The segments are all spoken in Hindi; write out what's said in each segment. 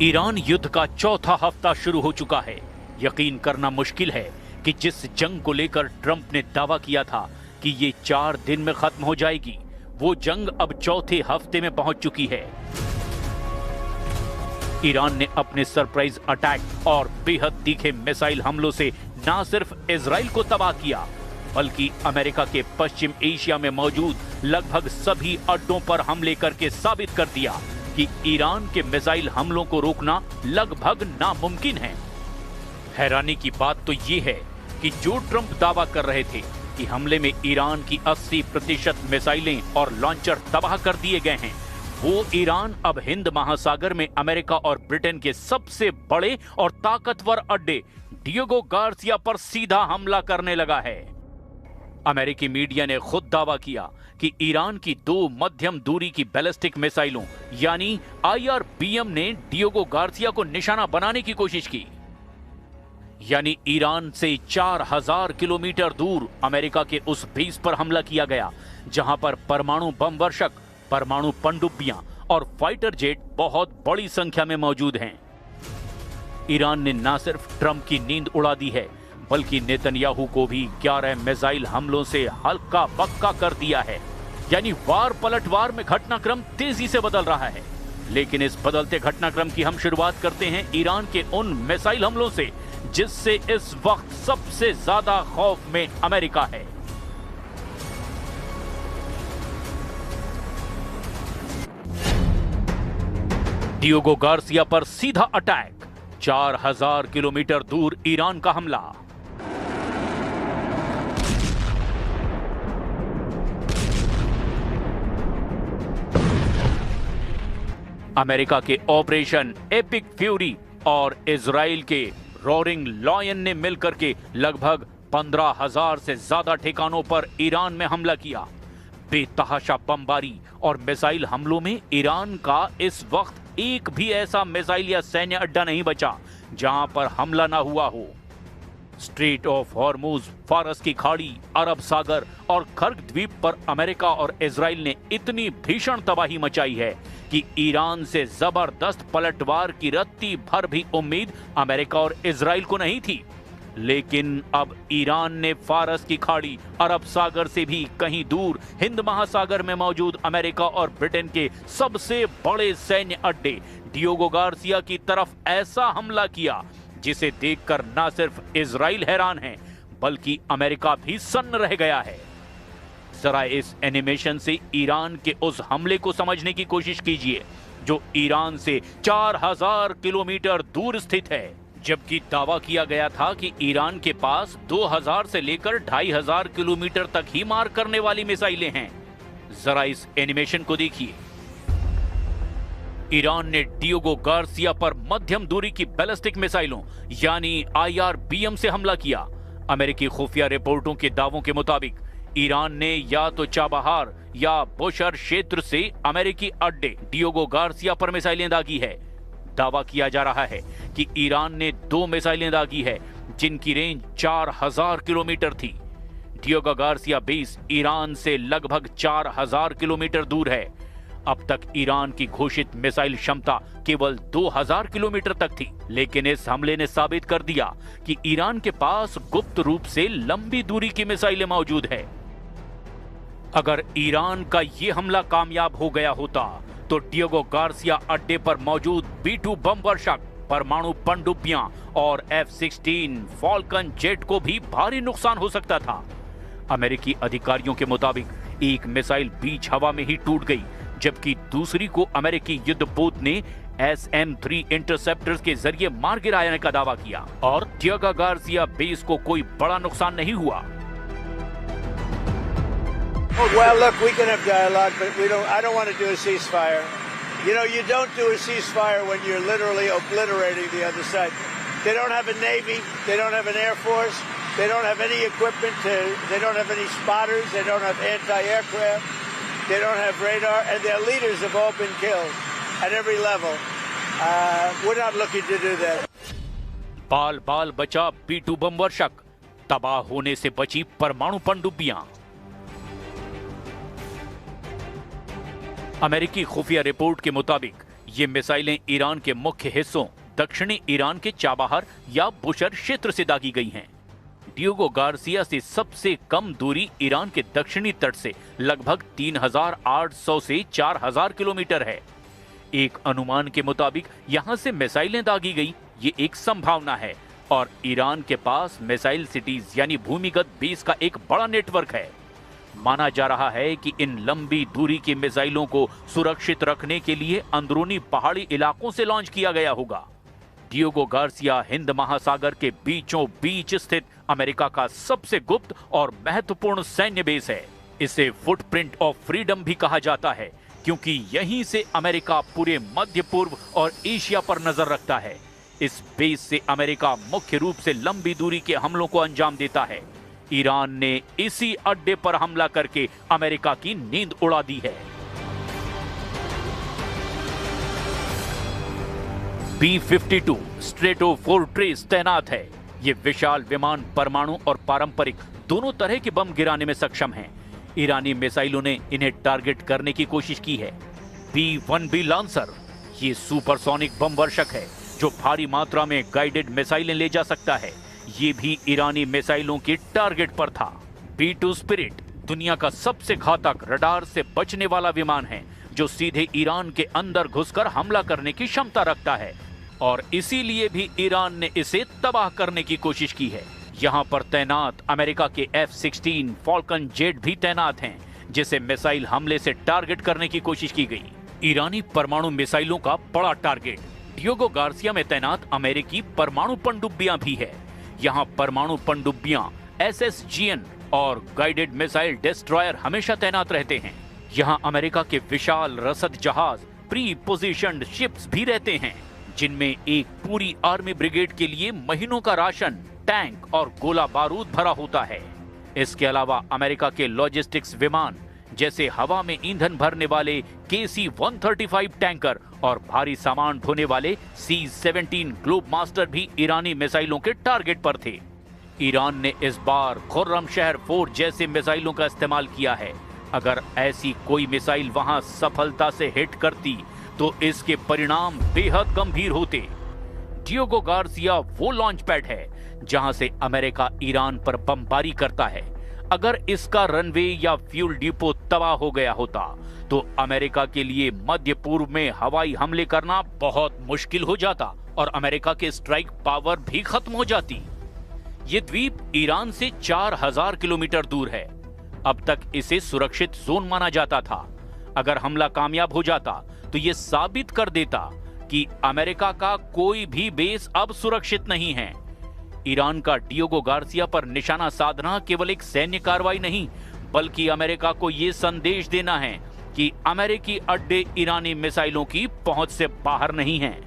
ईरान युद्ध का चौथा हफ्ता शुरू हो चुका है। यकीन करना मुश्किल है कि जिस जंग को लेकर ट्रंप ने दावा किया था कि ये 4 दिन में खत्म हो जाएगी, वो जंग अब चौथे हफ्ते में पहुंच चुकी है। ईरान ने अपने सरप्राइज अटैक और बेहद तीखे मिसाइल हमलों से न सिर्फ इजराइल को तबाह किया, बल्कि अमेरिका के पश्चिम एशिया में मौजूद लगभग सभी अड्डों पर हमले करके साबित कर दिया कि ईरान के मिसाइल हमलों को रोकना लगभग नामुमकिन है। हैरानी की बात तो ये है कि जो ट्रंप दावा कर रहे थे कि हमले में ईरान की 80% मिसाइलें और लॉन्चर तबाह कर दिए गए हैं, वो ईरान अब हिंद महासागर में अमेरिका और ब्रिटेन के सबसे बड़े और ताकतवर अड्डे डिएगो गार्सिया पर सीधा हमला करने लगा है। अमेरिकी मीडिया ने खुद दावा किया कि ईरान की 2 मध्यम दूरी की बैलिस्टिक मिसाइलों यानी IRBM ने डिएगो गार्सिया को निशाना बनाने की कोशिश की। यानी ईरान से 4000 किलोमीटर दूर अमेरिका के उस बेस पर हमला किया गया जहां पर परमाणु बम वर्षक, परमाणु पनडुब्बियां और फाइटर जेट बहुत बड़ी संख्या में मौजूद हैं। ईरान ने न सिर्फ ट्रंप की नींद उड़ा दी है, बल्कि नेतन्याहू को भी 11 मिसाइल हमलों से हल्का बक्का कर दिया है। यानी वार पलटवार में घटनाक्रम तेजी से बदल रहा है। लेकिन इस बदलते घटनाक्रम की हम शुरुआत करते हैं ईरान के उन मिसाइल हमलों से जिससे इस वक्त सबसे ज्यादा खौफ में अमेरिका है। डिएगो गार्सिया पर सीधा अटैक, 4000 किलोमीटर दूर ईरान का हमला। अमेरिका के ऑपरेशन एपिक फ्यूरी और इजराइल के रोरिंग लॉयन ने मिलकर के लगभग 15,000 से ज्यादा ठिकानों पर ईरान में हमला किया। बेतहाशा बमबारी और मिसाइल हमलों में ईरान का इस वक्त एक भी ऐसा मिसाइल या सैन्य अड्डा नहीं बचा जहां पर हमला ना हुआ हो। स्ट्रेट ऑफ हॉर्मुज, फारस की खाड़ी, अरब सागर और खर्ग द्वीप पर अमेरिका और इजराइल ने इतनी भीषण तबाही मचाई है कि ईरान से जबरदस्त पलटवार की रत्ती भर भी उम्मीद अमेरिका और इजराइल को नहीं थी। लेकिन अब ईरान ने फारस की खाड़ी, अरब सागर से भी कहीं दूर हिंद महासागर में मौजूद अमेरिका और ब्रिटेन के सबसे बड़े सैन्य अड्डे डिएगो गार्सिया की तरफ ऐसा हमला किया जिसे देखकर न सिर्फ इजराइल हैरान है, बल्कि अमेरिका भी सन्न रह गया है। जरा इस एनिमेशन से ईरान के उस हमले को समझने की कोशिश कीजिए जो ईरान से 4000 किलोमीटर दूर स्थित है, जबकि दावा किया गया था कि ईरान के पास 2000 से लेकर 2500 किलोमीटर तक ही मार करने वाली मिसाइलें हैं। जरा इस एनिमेशन को देखिए। ईरान ने डिएगो गार्सिया पर मध्यम दूरी की बैलिस्टिक मिसाइलों यानी IRBM से हमला किया। अमेरिकी खुफिया रिपोर्टों के दावों के मुताबिक ईरान ने या तो चाबहार या बुशर क्षेत्र से अमेरिकी अड्डे डिएगो गार्सिया पर मिसाइलें दागी है। दावा किया जा रहा है कि ईरान ने 2 मिसाइलें दागी है जिनकी रेंज 4000 किलोमीटर थी। डिएगो गार्सिया बेस ईरान से लगभग 4000 किलोमीटर दूर है। अब तक ईरान की घोषित मिसाइल क्षमता केवल 2000 किलोमीटर तक थी, लेकिन इस हमले ने साबित कर दिया कि ईरान के पास गुप्त रूप से लंबी दूरी की मिसाइलें मौजूद है। अगर ईरान का यह हमला कामयाब हो गया होता तो डिएगो गार्सिया अड्डे पर मौजूद B-2 बम वर्षक, परमाणु पनडुब्बियां और F-16 फॉल्कन जेट को भी भारी नुकसान हो सकता था। अमेरिकी अधिकारियों के मुताबिक एक मिसाइल बीच हवा में ही टूट गई, जबकि दूसरी को अमेरिकी युद्धपोत ने SM-3 इंटरसेप्टर्स के जरिए मार गिराने का दावा किया और डिएगो गार्सिया बेस को कोई बड़ा नुकसान नहीं हुआ। Well, look, we can have dialogue, but I don't want to do a ceasefire. You know, you don't do a ceasefire when you're literally obliterating the other side. They don't have a navy, they don't have an air force, they don't have any equipment they don't have any spotters, they don't have anti-aircraft, they don't have radar, and their leaders have all been killed at every level. We're not looking to do that. बाल बाल बचा B-2 बम वर्षक, तबाह होने से बची परमाणु पनडुब्बियां। अमेरिकी खुफिया रिपोर्ट के मुताबिक ये मिसाइलें ईरान के मुख्य हिस्सों दक्षिणी ईरान के चाबहार या बुशर क्षेत्र से दागी गई हैं। डियोगो गार्सिया से सबसे कम दूरी ईरान के दक्षिणी तट से लगभग 3,800 से 4,000 किलोमीटर है। एक अनुमान के मुताबिक यहां से मिसाइलें दागी गई, ये एक संभावना है और ईरान के पास मिसाइल सिटीज यानी भूमिगत बेस का एक बड़ा नेटवर्क है। माना जा रहा है कि इन लंबी दूरी की मिसाइलों को सुरक्षित रखने के लिए अंदरूनी पहाड़ी इलाकों से लॉन्च किया गया होगा। डियोगो गार्सिया हिंद महासागर के बीचों बीच स्थित अमेरिका का सबसे गुप्त और महत्वपूर्ण सैन्य बेस है। इसे फुटप्रिंट ऑफ फ्रीडम भी कहा जाता है क्योंकि यहीं से अमेरिका पूरे मध्य पूर्व और एशिया पर नजर रखता है। इस बेस से अमेरिका मुख्य रूप से लंबी दूरी के हमलों को अंजाम देता है। ईरान ने इसी अड्डे पर हमला करके अमेरिका की नींद उड़ा दी है। B-52 स्ट्रेटोफोर्ट्रेस तैनात है। ये विशाल विमान परमाणु और पारंपरिक दोनों तरह के बम गिराने में सक्षम हैं। ईरानी मिसाइलों ने इन्हें टारगेट करने की कोशिश की है। B-1B लांसर ये सुपरसोनिक बम वर्षक है जो भारी मात्रा में गाइडेड मिसाइलें ले जा सकता है। ये भी ईरानी मिसाइलों के टारगेट पर था। B-2 स्पिरिट दुनिया का सबसे घातक रडार से बचने वाला विमान है जो सीधे ईरान के अंदर घुसकर हमला करने की क्षमता रखता है और इसीलिए भी ईरान ने इसे तबाह करने की कोशिश की है। यहाँ पर तैनात अमेरिका के F-16 फॉल्कन जेट भी तैनात हैं जिसे मिसाइल हमले से टारगेट करने की कोशिश की गई। ईरानी परमाणु मिसाइलों का बड़ा टारगेट डियोगो गार्सिया में तैनात अमेरिकी परमाणु पनडुब्बियां भी है। यहाँ परमाणु पनडुब्बियां SSGN और गाइडेड मिसाइल डिस्ट्रॉयर हमेशा तैनात रहते हैं। यहाँ अमेरिका के विशाल रसद जहाज प्री पोजिशन्ड शिप्स भी रहते हैं जिनमें एक पूरी आर्मी ब्रिगेड के लिए महीनों का राशन, टैंक और गोला बारूद भरा होता है। इसके अलावा अमेरिका के लॉजिस्टिक्स विमान जैसे हवा में ईंधन भरने वाले KC-135 टैंकर और भारी सामान ढोने वाले C-17 ग्लोब मास्टर भी ईरानी मिसाइलों के टारगेट पर थे। ईरान ने इस बार खुर्रमशहर 4 जैसे मिसाइलों का इस्तेमाल किया है। अगर ऐसी कोई मिसाइल वहां सफलता से हिट करती तो इसके परिणाम बेहद गंभीर होते। डियोगो गार्सिया वो लॉन्च पैड है जहां से अमेरिका ईरान पर बमबारी करता है। अगर इसका रनवे या फ्यूल डिपो तबाह हो गया होता तो अमेरिका के लिए मध्य पूर्व में हवाई हमले करना बहुत मुश्किल हो जाता और अमेरिका के स्ट्राइक पावर भी खत्म हो जाती। ये द्वीप ईरान से 4,000 किलोमीटर दूर है। अब तक इसे सुरक्षित जोन माना जाता था। अगर हमला कामयाब हो जाता तो ये साबित कर देता कि अमेरिका का कोई भी बेस अब सुरक्षित नहीं है। ईरान का डियोगो गार्सिया पर निशाना साधना केवल एक सैन्य कार्रवाई नहीं बल्कि अमेरिका को यह संदेश देना है कि अमेरिकी अड्डे ईरानी मिसाइलों की पहुंच से बाहर नहीं हैं।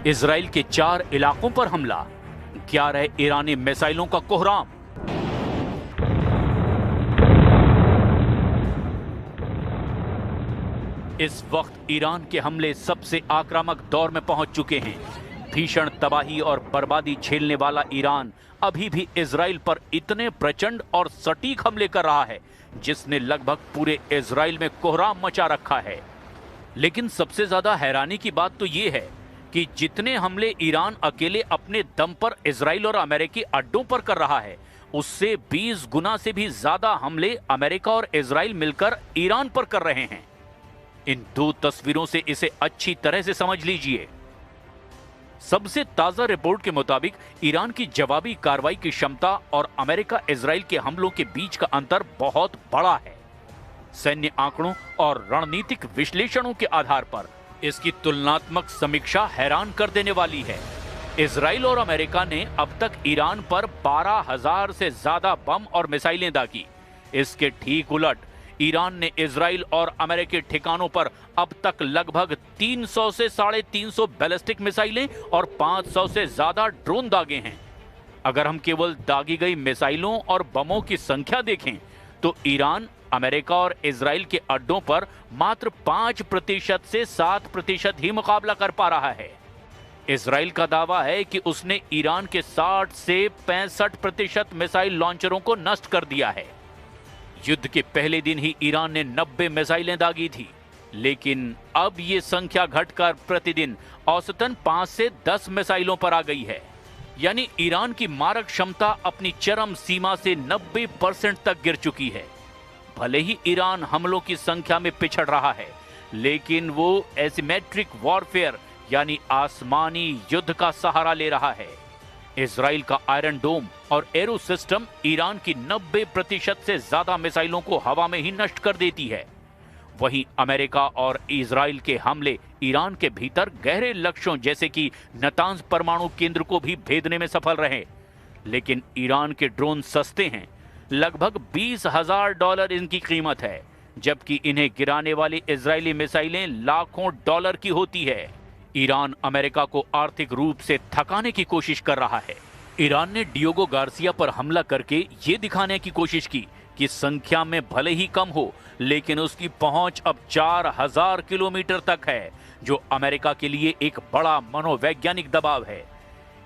इजराइल के 4 इलाकों पर हमला, 11 ईरानी मिसाइलों का कोहराम। इस वक्त ईरान के हमले सबसे आक्रामक दौर में पहुंच चुके हैं। भीषण तबाही और बर्बादी झेलने वाला ईरान अभी भी इजराइल पर इतने प्रचंड और सटीक हमले कर रहा है जिसने लगभग पूरे इजराइल में कोहराम मचा रखा है। लेकिन सबसे ज्यादा हैरानी की बात तो यह है कि जितने हमले ईरान अकेले अपने दम पर इजराइल और अमेरिकी अड्डों पर कर रहा है उससे 20 गुना से भी ज्यादा हमले अमेरिका और इजराइल मिलकर ईरान पर कर रहे हैं। इन 2 तस्वीरों से इसे अच्छी तरह से समझ लीजिए। सबसे ताजा रिपोर्ट के मुताबिक ईरान की जवाबी कार्रवाई की क्षमता और अमेरिका इजराइल के हमलों के बीच का अंतर बहुत बड़ा है। सैन्य आंकड़ों और रणनीतिक विश्लेषणों के आधार पर इसकी तुलनात्मक समीक्षा हैरान कर देने वाली है। इजराइल और अमेरिका ने अब तक ईरान पर 12,000 से ज्यादा बम और मिसाइलें दागी। इसके ठीक उलट ईरान ने इजराइल और अमेरिकी ठिकानों पर अब तक लगभग 300 से 350 बैलिस्टिक मिसाइलें और 500 से ज्यादा ड्रोन दागे हैं। अगर हम केवल दागी गई मिसाइलों और बमों की संख्या देखें तो ईरान अमेरिका और इजराइल के अड्डों पर मात्र 5% से 7% ही मुकाबला कर पा रहा है। इजराइल का दावा है कि उसने ईरान के 60 से 65% मिसाइल लॉन्चरों को नष्ट कर दिया है। युद्ध के पहले दिन ही ईरान ने 90 मिसाइलें दागी थी, लेकिन अब ये संख्या घटकर प्रतिदिन औसतन 5 से 10 मिसाइलों पर आ गई है। यानी ईरान की मारक क्षमता अपनी चरम सीमा से 90% तक गिर चुकी है। भले ही ईरान हमलों की संख्या में पिछड़ रहा है, लेकिन वो एसिमेट्रिक वॉरफेयर यानी आसमानी युद्ध का सहारा ले रहा है। इजराइल का आयरन डोम और एरो सिस्टम ईरान की 90% से ज्यादा मिसाइलों को हवा में ही नष्ट कर देती है। वहीं अमेरिका और इजराइल के हमले ईरान के भीतर गहरे लक्ष्यों जैसे कि नतांज परमाणु केंद्र को भी भेदने में सफल रहे। लेकिन ईरान के ड्रोन सस्ते हैं, लगभग $20,000 इनकी कीमत है, जबकि इन्हें गिराने वाली इजरायली मिसाइलें लाखों डॉलर की होती है। ईरान अमेरिका को आर्थिक रूप से थकाने की कोशिश कर रहा है। ईरान ने डियोगो गार्सिया पर हमला करके ये दिखाने की कोशिश की कि संख्या में भले ही कम हो, लेकिन उसकी पहुंच अब 4000 किलोमीटर तक है, जो अमेरिका के लिए एक बड़ा मनोवैज्ञानिक दबाव है।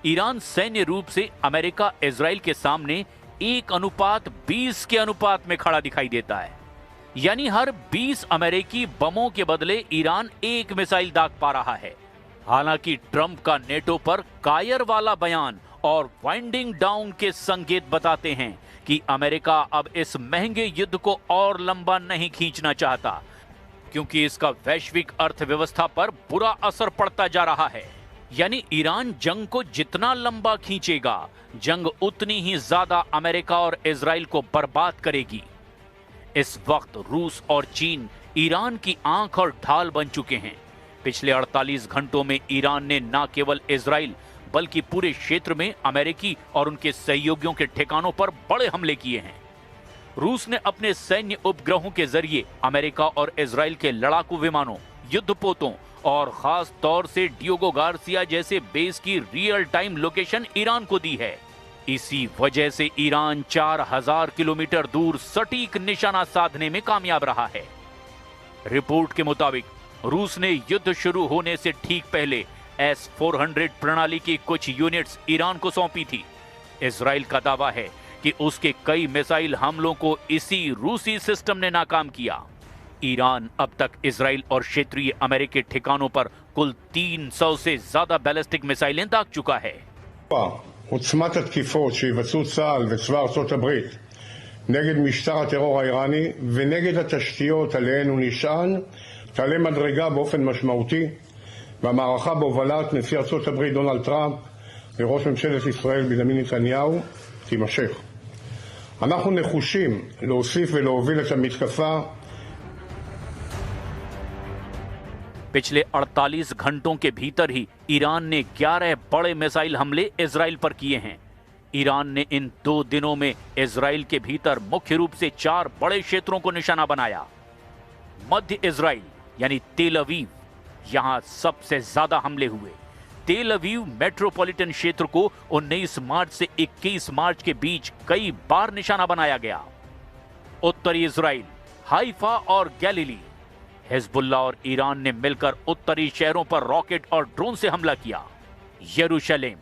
ईरान सैन्य रूप से अमेरिका इजराइल के सामने 1:20 के अनुपात में खड़ा दिखाई देता है। यानी हर 20 अमेरिकी बमों के बदले ईरान 1 मिसाइल दाग पा रहा है। हालांकि ट्रंप का नेटो पर कायर वाला बयान और वाइंडिंग डाउन के संकेत बताते हैं कि अमेरिका अब इस महंगे युद्ध को और लंबा नहीं खींचना चाहता, क्योंकि इसका वैश्विक अर्थव्यवस्था पर बुरा असर पड़ता जा रहा है। यानी ईरान जंग को जितना लंबा खींचेगा, जंग उतनी ही ज्यादा अमेरिका और इजराइल को बर्बाद करेगी। इस वक्त रूस और चीन ईरान की आंख और ढाल बन चुके हैं। पिछले 48 घंटों में ईरान ने न केवल इजराइल बल्कि पूरे क्षेत्र में अमेरिकी और उनके सहयोगियों के ठिकानों पर बड़े हमले किए हैं। रूस ने अपने सैन्य उपग्रहों के जरिए अमेरिका और इजराइल के लड़ाकू विमानों, युद्धपोतों और खास तौर से डियोगो गार्सिया जैसे बेस की रियल टाइम लोकेशन ईरान को दी है। इसी वजह से ईरान 4000 किलोमीटर दूर सटीक निशाना साधने में कामयाब रहा है। रिपोर्ट के मुताबिक रूस ने युद्ध शुरू होने से ठीक पहले S-400 प्रणाली की कुछ यूनिट्स ईरान को सौंपी थी। इजराइल का दावा है कि उसके कई मिसाइल हमलों को इसी रूसी सिस्टम ने नाकाम किया। ईरान अब तक इजराइल और क्षेत्रीय अमेरिकी ठिकानों पर कुल 300 से ज्यादा बैलिस्टिक मिसाइलें दाग चुका है। עוצמת התקיפות שיבצעו צה"ל וצבא ארצות הברית נגד משטר הטרור האיראני ונגד התשתיות עליהן הוא נשען תעלה מדרגה באופן משמעותי, והמערכה בהובלת נשיא ארצות הברית דונלד טראמפ וראש ממשלת ישראל בנימין נתניהו תימשך. אנחנו נחושים להוסיף ולהוביל את המתקפה. पिछले 48 घंटों के भीतर ही ईरान ने 11 बड़े मिसाइल हमले इजराइल पर किए हैं। ईरान ने इन 2 दिनों में इजराइल के भीतर मुख्य रूप से 4 बड़े क्षेत्रों को निशाना बनाया। मध्य इजराइल यानी तेल अवीव, यहां सबसे ज्यादा हमले हुए। तेल अवीव मेट्रोपॉलिटन क्षेत्र को 19 मार्च से 21 मार्च के बीच कई बार निशाना बनाया गया। उत्तरी इजराइल, हाइफा और गैलिली, हिजबुल्लाह और ईरान ने मिलकर उत्तरी शहरों पर रॉकेट और ड्रोन से हमला किया। यरूशलेम,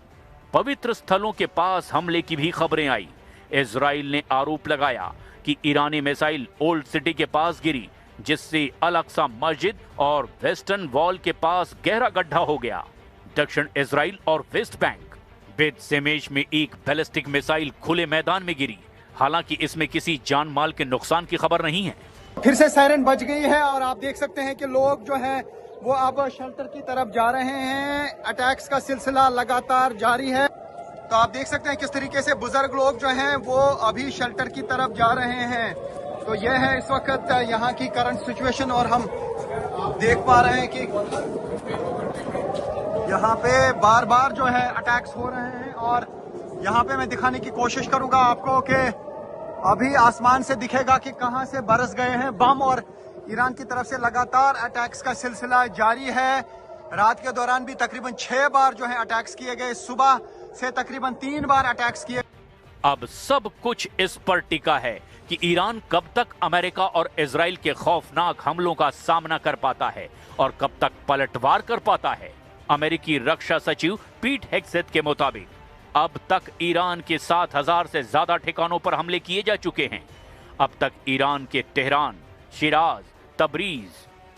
पवित्र स्थलों के पास हमले की भी खबरें आई। इजराइल ने आरोप लगाया कि ईरानी मिसाइल ओल्ड सिटी के पास गिरी, जिससे अल अक्सा मस्जिद और वेस्टर्न वॉल के पास गहरा गड्ढा हो गया। दक्षिण इजराइल और वेस्ट बैंक, बेत शेमेश में एक बैलिस्टिक मिसाइल खुले मैदान में गिरी। हालांकि इसमें किसी जान माल के नुकसान की खबर नहीं है। फिर से सायरन बज गई है और आप देख सकते हैं कि लोग जो है वो अब शेल्टर की तरफ जा रहे हैं। अटैक्स का सिलसिला लगातार जारी है। तो आप देख सकते हैं किस तरीके से बुजुर्ग लोग जो हैं वो अभी शेल्टर की तरफ जा रहे हैं। तो यह है इस वक्त यहाँ की करंट सिचुएशन और हम देख पा रहे हैं कि यहाँ पे बार बार जो है अटैक्स हो रहे हैं। और यहाँ पे मैं दिखाने की कोशिश करूंगा आपको कि अभी आसमान से दिखेगा कि कहां से बरस गए हैं बम। और ईरान की तरफ से लगातार अटैक्स का सिलसिला जारी है। रात के दौरान भी तकरीबन 6 बार जो है अटैक्स किए गए, सुबह से तकरीबन 3 बार अटैक्स किए। अब सब कुछ इस पर टिका है कि ईरान कब तक अमेरिका और इजराइल के खौफनाक हमलों का सामना कर पाता है और कब तक पलटवार कर पाता है। अमेरिकी रक्षा सचिव पीट हेग्सेथ के मुताबिक अब तक ईरान के 7,000 से ज्यादा ठिकानों पर हमले किए जा चुके हैं। अब तक ईरान के तेहरान, शिराज, तबरीज,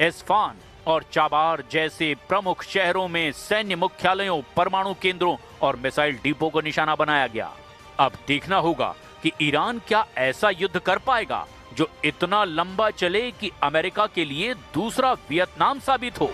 एस्फान और चाबार जैसे प्रमुख शहरों में सैन्य मुख्यालयों, परमाणु केंद्रों और मिसाइल डिपो को निशाना बनाया गया। अब देखना होगा कि ईरान क्या ऐसा युद्ध कर पाएगा जो इतना लंबा चले कि अमेरिका के लिए दूसरा वियतनाम साबित हो।